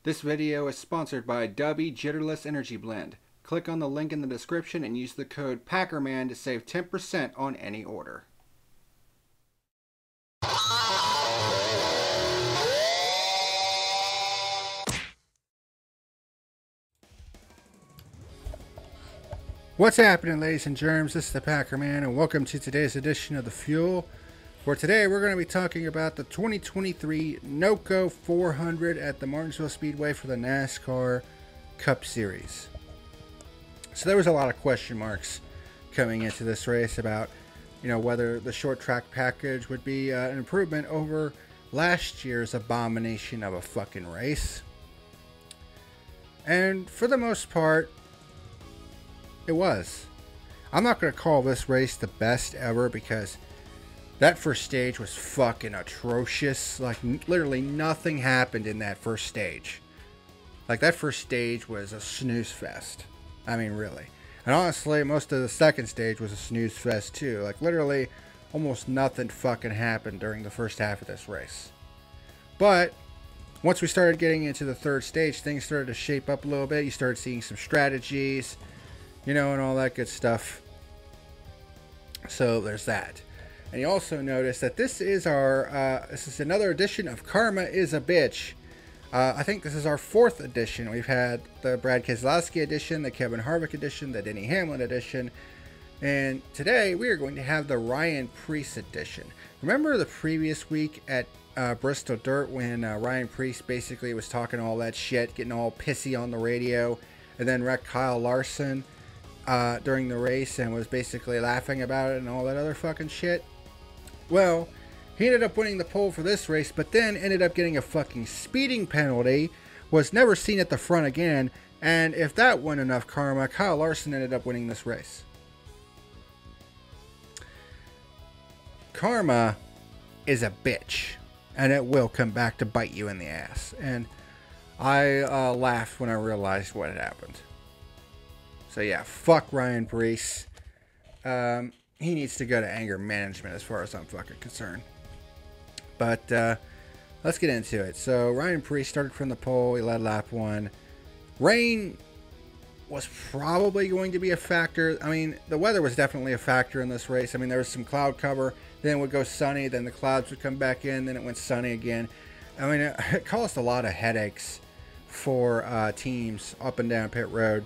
This video is sponsored by Dubby Jitterless Energy Blend. Click on the link in the description and use the code PackerMan to save 10% on any order. What's happening, ladies and germs? This is the PackerMan, and welcome to today's edition of The Fuel. For today, we're going to be talking about the 2023 NOCO 400 at the Martinsville Speedway for the NASCAR Cup Series. So there was a lot of question marks coming into this race about, whether the short track package would be an improvement over last year's abomination of a fucking race. And for the most part, it was. I'm not going to call this race the best ever because that first stage was fucking atrocious. Like, literally nothing happened in that first stage. Like, that first stage was a snooze fest. I mean, really. And honestly, most of the second stage was a snooze fest too. Like, literally, almost nothing fucking happened during the first half of this race. But once we started getting into the third stage, things started to shape up a little bit. You started seeing some strategies, and all that good stuff. So there's that. And you also notice that this is another edition of Karma is a Bitch. I think this is our fourth edition. We've had the Brad Keselowski edition, the Kevin Harvick edition, the Denny Hamlin edition, and today we are going to have the Ryan Preece edition. Remember the previous week at Bristol Dirt when Ryan Preece basically was talking all that shit, getting all pissy on the radio, and then wrecked Kyle Larson during the race and was basically laughing about it and all that other fucking shit? Well, he ended up winning the pole for this race, but then ended up getting a fucking speeding penalty, was never seen at the front again, and if that wasn't enough karma, Kyle Larson ended up winning this race. Karma is a bitch, and it will come back to bite you in the ass. And I laughed when I realized what had happened. So yeah, fuck Ryan Preece. He needs to go to anger management as far as I'm fucking concerned. But let's get into it. So Ryan Preece started from the pole. He led lap 1. Rain was probably going to be a factor. I mean, the weather was definitely a factor in this race. I mean, there was some cloud cover. Then it would go sunny. Then the clouds would come back in. Then it went sunny again. I mean, it caused a lot of headaches for teams up and down pit road.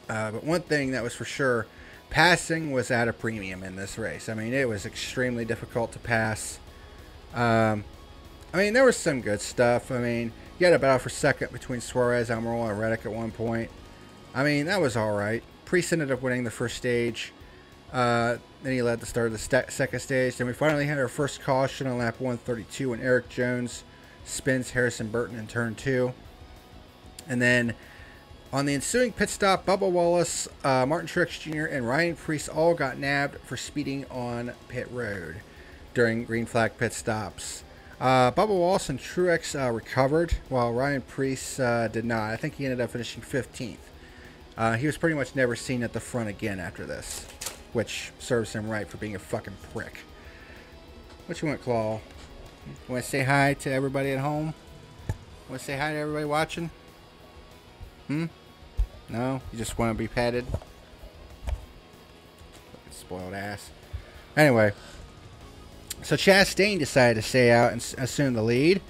But one thing that was for sure, passing was at a premium in this race. I mean, it was extremely difficult to pass. I mean, there was some good stuff. I mean, you had a battle for second between Suarez, Almirola, and Reddick at one point. I mean, that was all right. Preece ended up winning the first stage. Then he led the start of the second stage. Then we finally had our first caution on lap 132 when Eric Jones spins Harrison Burton in turn 2. And then on the ensuing pit stop, Bubba Wallace, Martin Truex Jr., and Ryan Preece all got nabbed for speeding on pit road during green flag pit stops. Bubba Wallace and Truex recovered, while Ryan Preece did not. I think he ended up finishing 15th. He was pretty much never seen at the front again after this, which serves him right for being a fucking prick. What you want, Claw? You want to say hi to everybody at home? Want to say hi to everybody watching? No? You just want to be petted? Fucking spoiled ass. Anyway. So Chastain decided to stay out and assume the lead.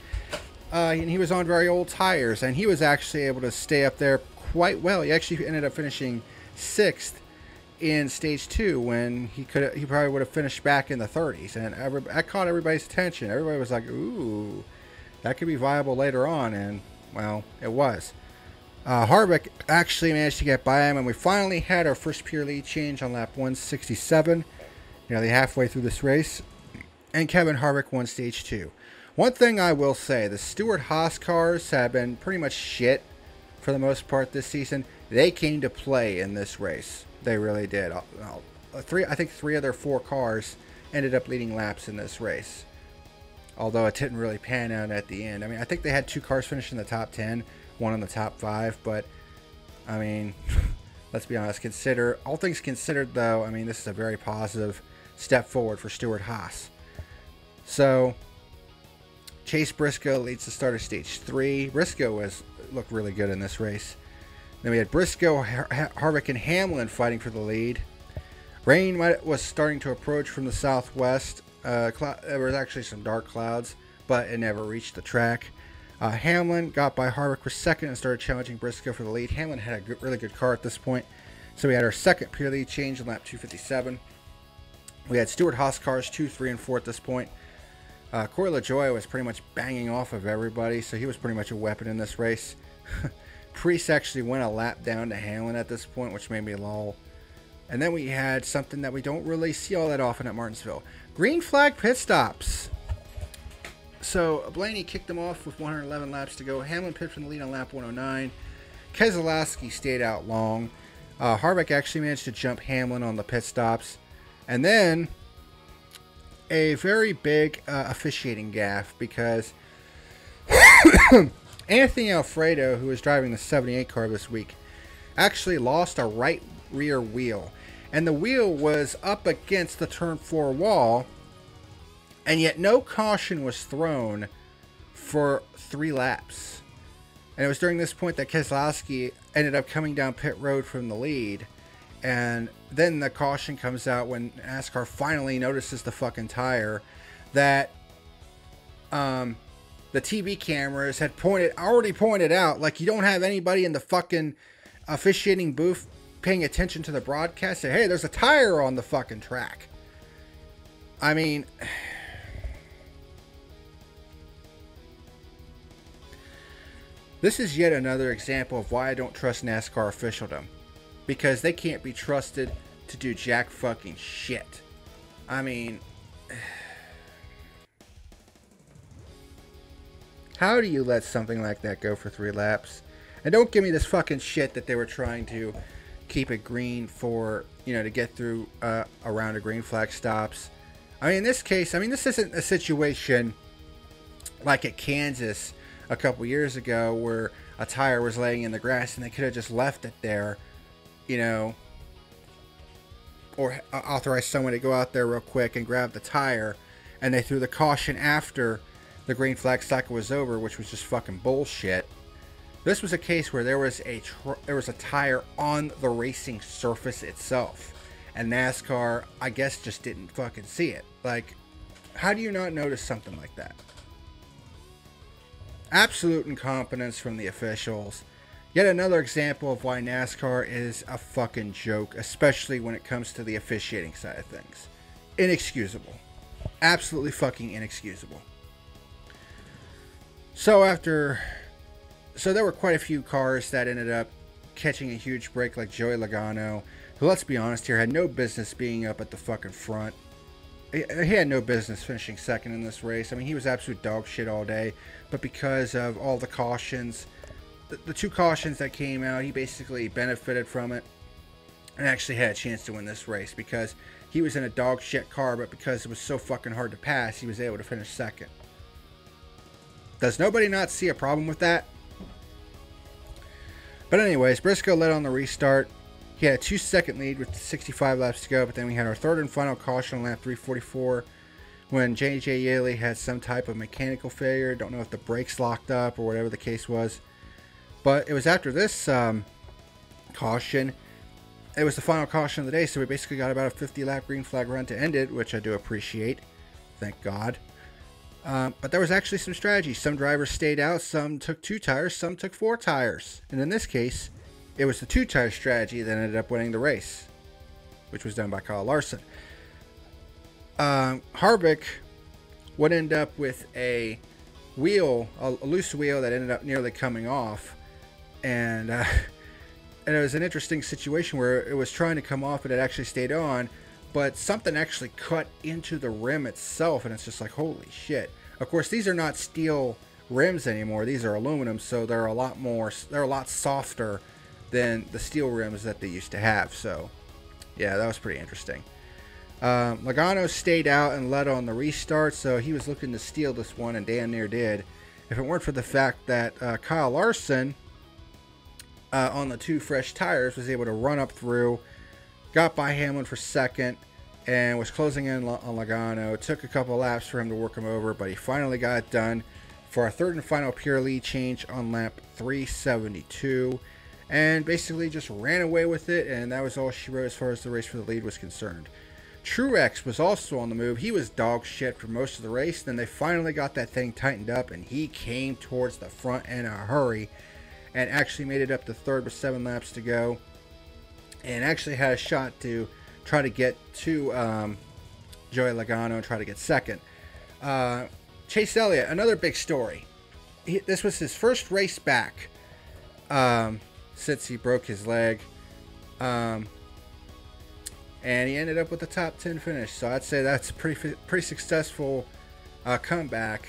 And he was on very old tires. And he was actually able to stay up there quite well. He actually ended up finishing 6th in stage 2 when he probably would have finished back in the 30s. And that caught everybody's attention. Everybody was like, ooh, that could be viable later on. And, well, it was. Harvick actually managed to get by him, and we finally had our first pure lead change on lap 167, nearly halfway through this race, and Kevin Harvick won stage 2. One thing I will say, the Stewart-Haas cars have been pretty much shit for the most part this season. They came to play in this race. They really did. I think 3 of their 4 cars ended up leading laps in this race, although it didn't really pan out at the end. I mean, I think they had 2 cars finish in the top 10, 1 in the top 5, but I mean, let's be honest, all things considered though, I mean, this is a very positive step forward for Stewart-Haas. So Chase Briscoe leads the start of stage 3. Briscoe looked really good in this race. Then we had Briscoe, Harvick, and Hamlin fighting for the lead. Rain was starting to approach from the southwest. There was actually some dark clouds, but it never reached the track. Hamlin got by Harvick for second and started challenging Briscoe for the lead. Hamlin had a really good car at this point. So we had our second pure lead change in lap 257. We had Stewart-Haas cars 2, 3, and 4 at this point. Corey LaJoie was pretty much banging off of everybody, so he was pretty much a weapon in this race. Preece actually went a lap down to Hamlin at this point, which made me lol. And then we had something that we don't really see all that often at Martinsville. Green flag pit stops. So Blaney kicked them off with 111 laps to go. Hamlin pitted from the lead on lap 109. Keselowski stayed out long. Harvick actually managed to jump Hamlin on the pit stops. And then a very big officiating gaffe, because Anthony Alfredo, who was driving the 78 car this week, actually lost a right rear wheel. And the wheel was up against the turn 4 wall, and yet no caution was thrown for 3 laps. And it was during this point that Keselowski ended up coming down pit road from the lead. And then the caution comes out when NASCAR finally notices the fucking tire that the TV cameras had already pointed out. Like, you don't have anybody in the fucking officiating booth paying attention to the broadcast. Say, hey, there's a tire on the fucking track. I mean, this is yet another example of why I don't trust NASCAR officialdom. Because they can't be trusted to do jack fucking shit. I mean, how do you let something like that go for 3 laps? And don't give me this fucking shit that they were trying to keep it green for, you know, to get through a round of green flag stops. I mean, in this case, this isn't a situation like at Kansas a couple years ago where a tire was laying in the grass and they could have just left it there, you know, or authorized someone to go out there real quick and grab the tire, and they threw the caution after the green flag cycle was over, which was just fucking bullshit. This was a case where there was a tire on the racing surface itself, and NASCAR, I guess, just didn't fucking see it. Like, how do you not notice something like that? Absolute incompetence from the officials. Yet another example of why NASCAR is a fucking joke, especially when it comes to the officiating side of things. Inexcusable. Absolutely fucking inexcusable. So there were quite a few cars that ended up catching a huge break, like Joey Logano, who, let's be honest here, had no business being up at the fucking front. He had no business finishing second in this race. I mean, he was absolute dog shit all day, but because of all the cautions, the 2 cautions that came out, he basically benefited from it and actually had a chance to win this race, because he was in a dog shit car, but because it was so fucking hard to pass, he was able to finish second. Does nobody not see a problem with that? But anyways, Briscoe led on the restart. He had a 2-second lead with 65 laps to go, but then we had our third and final caution on lap 344 when J.J. Yeley had some type of mechanical failure. Don't know if the brakes locked up or whatever the case was. But it was after this caution, it was the final caution of the day, so we basically got about a 50-lap green flag run to end it, which I do appreciate. Thank God. But there was actually some strategy. Some drivers stayed out, some took 2 tires, some took 4 tires. And in this case, it was the 2-tire strategy that ended up winning the race, which was done by Kyle Larson. Harvick would end up with a loose wheel that ended up nearly coming off. And it was an interesting situation where it was trying to come off, but it actually stayed on. But something actually cut into the rim itself, and it's just like, holy shit. Of course, these are not steel rims anymore. These are aluminum, so they're a lot softer than the steel rims that they used to have. So, yeah, that was pretty interesting. Logano stayed out and led on the restart, so he was looking to steal this one, and damn near did. If it weren't for the fact that Kyle Larson, on the 2 fresh tires, was able to run up through, got by Hamlin for second, and was closing in on Logano. It took a couple laps for him to work him over, but he finally got it done. for our third and final pure lead change on lap 372, and basically just ran away with it, and that was all she wrote as far as the race for the lead was concerned. Truex was also on the move. He was dog shit for most of the race. Then they finally got that thing tightened up, and he came towards the front in a hurry and actually made it up to third with 7 laps to go, and actually had a shot to try to get to Joey Logano and try to get second. Chase Elliott, another big story. This was his first race back since he broke his leg. And he ended up with a top 10 finish. So I'd say that's a pretty successful comeback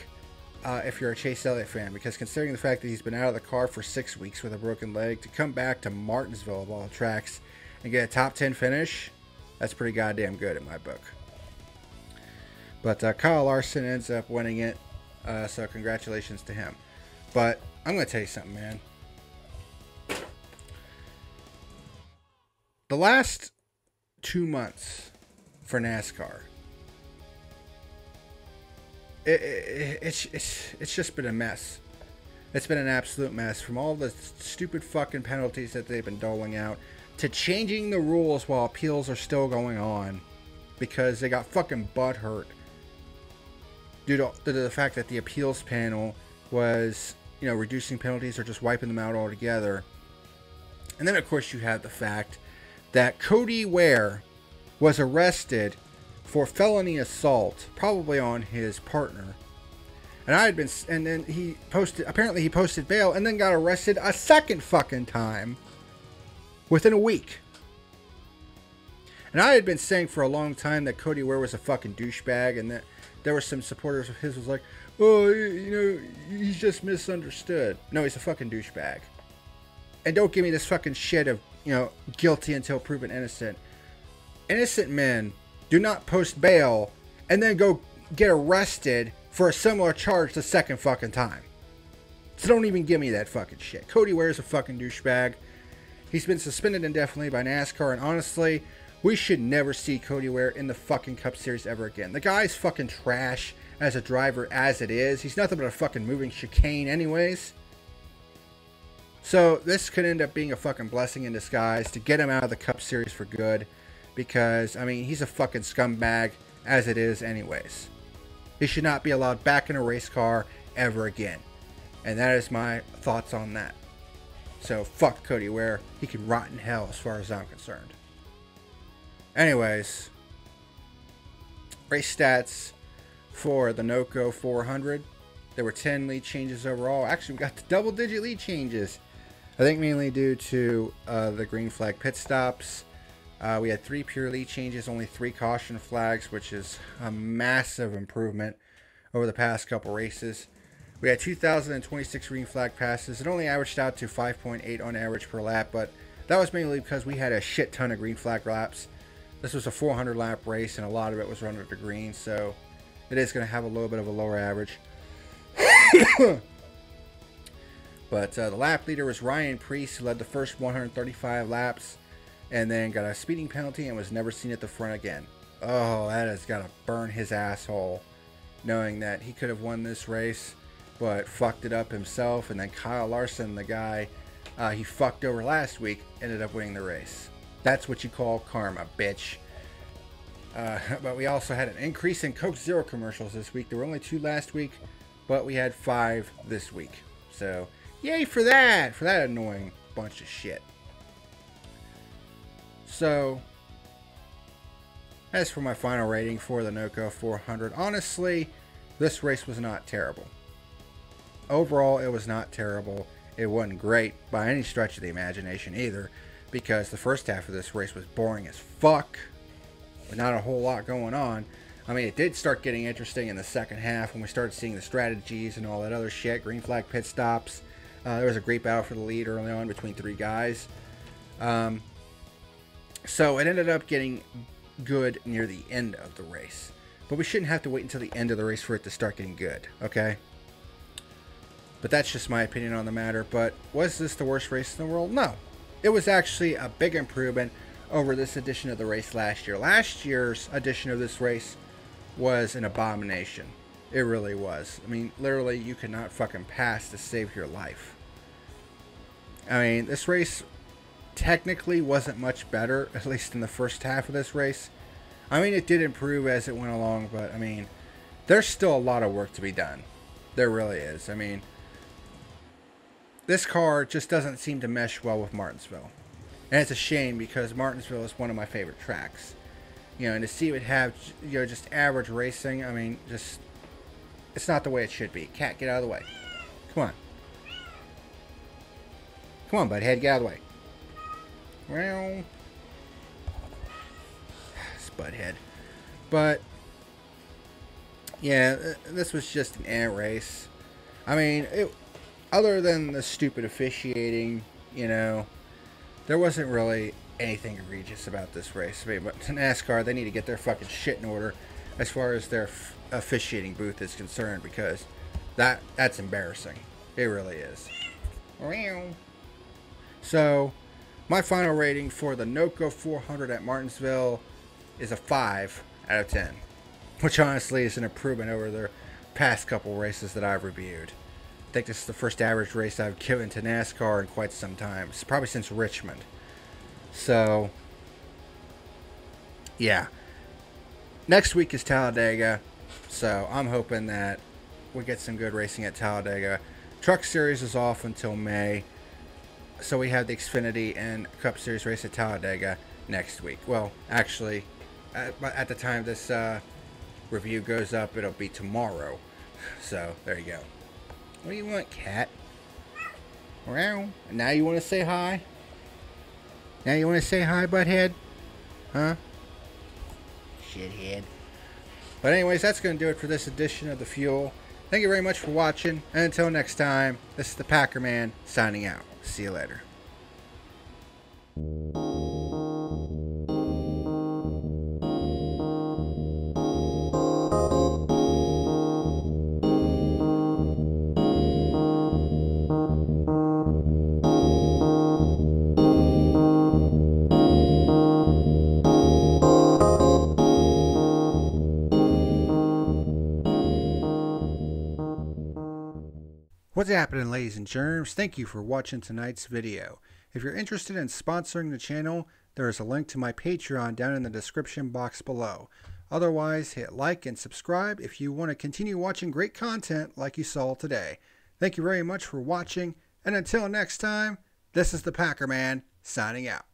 if you're a Chase Elliott fan. Because considering the fact that he's been out of the car for 6 weeks with a broken leg, to come back to Martinsville of all tracks and get a top 10 finish, that's pretty goddamn good in my book. But Kyle Larson ends up winning it. So congratulations to him. But I'm going to tell you something, man. The last 2 months for NASCAR, it's just been a mess. It's been an absolute mess, from all the stupid fucking penalties that they've been doling out to changing the rules while appeals are still going on because they got fucking butthurt due to the fact that the appeals panel was, reducing penalties or just wiping them out altogether. And then of course you have the fact that Cody Ware was arrested for felony assault, probably on his partner. And then he posted bail and then got arrested a second fucking time within a week. And I had been saying for a long time that Cody Ware was a fucking douchebag, and that there were some supporters of his was like, oh, he's just misunderstood. No, he's a fucking douchebag. And don't give me this fucking shit of, guilty until proven innocent. Innocent men do not post bail and then go get arrested for a similar charge the second fucking time. So don't even give me that fucking shit. Cody Ware is a fucking douchebag. He's been suspended indefinitely by NASCAR, and honestly, we should never see Cody Ware in the fucking Cup Series ever again. The guy's fucking trash as a driver as it is. He's nothing but a fucking moving chicane anyways. So this could end up being a fucking blessing in disguise to get him out of the Cup Series for good. Because, he's a fucking scumbag as it is anyways. He should not be allowed back in a race car ever again. And that is my thoughts on that. So fuck Cody Ware. He can rot in hell as far as I'm concerned. Anyways, race stats for the NOCO 400. There were 10 lead changes overall. Actually, we got the double-digit lead changes. I think mainly due to the green flag pit stops. We had 3 pure lead changes, only 3 caution flags, which is a massive improvement over the past couple races. We had 2,026 green flag passes. It only averaged out to 5.8 on average per lap, but that was mainly because we had a shit ton of green flag laps. This was a 400 lap race, and a lot of it was run under green, so it is going to have a little bit of a lower average. But the lap leader was Ryan Preece, who led the first 135 laps, and then got a speeding penalty and was never seen at the front again. Oh, that has got to burn his asshole, knowing that he could have won this race, but fucked it up himself. And then Kyle Larson, the guy he fucked over last week, ended up winning the race. That's what you call karma, bitch. But we also had an increase in Coke Zero commercials this week. There were only 2 last week, but we had 5 this week. So, yay for that annoying bunch of shit. So, as for my final rating for the NOCO 400, honestly, this race was not terrible. Overall, it was not terrible. It wasn't great by any stretch of the imagination either, because the first half of this race was boring as fuck, with not a whole lot going on. It did start getting interesting in the second half when we started seeing the strategies and all that other shit. Green flag pit stops. There was a great battle for the lead early on between 3 guys. So it ended up getting good near the end of the race. But we shouldn't have to wait until the end of the race for it to start getting good, okay? But that's just my opinion on the matter. But was this the worst race in the world? No. It was actually a big improvement over this edition of the race last year. Last year's edition of this race was an abomination. It really was. I mean, literally, you could not fucking pass to save your life. I mean, this race technically wasn't much better, at least in the first half of this race. I mean, it did improve as it went along, but I mean, there's still a lot of work to be done. There really is. I mean, this car just doesn't seem to mesh well with Martinsville. And it's a shame because Martinsville is one of my favorite tracks. You know, and to see it have, you know, just average racing, I mean, just, it's not the way it should be. Cat, get out of the way. Come on. Come on, bud. Head, get out of the way. Well, it's Butthead. But, yeah, this was just an ant race. I mean, other than the stupid officiating, you know, there wasn't really anything egregious about this race. I mean, but NASCAR, they need to get their fucking shit in order as far as their officiating booth is concerned, because that's embarrassing. It really is. So, my final rating for the NOCO 400 at Martinsville is a 5 out of 10. Which honestly is an improvement over the past couple races that I've reviewed. I think this is the first average race I've given to NASCAR in quite some time. It's probably since Richmond. So, yeah. Next week is Talladega. So, I'm hoping that we get some good racing at Talladega. Truck Series is off until May. So we have the Xfinity and Cup Series race at Talladega next week. Well, actually, at the time this review goes up, it'll be tomorrow. So, there you go. What do you want, cat? Well, now you want to say hi? Now you want to say hi, butthead? Huh? Shithead. But anyways, that's going to do it for this edition of The Fuel. Thank you very much for watching. And until next time, this is the PackerMan signing out. See you later. What's happening, ladies and germs? Thank you for watching tonight's video. If you're interested in sponsoring the channel, there is a link to my Patreon down in the description box below. Otherwise, hit like and subscribe if you want to continue watching great content like you saw today. Thank you very much for watching, and until next time, this is the PackerMan signing out.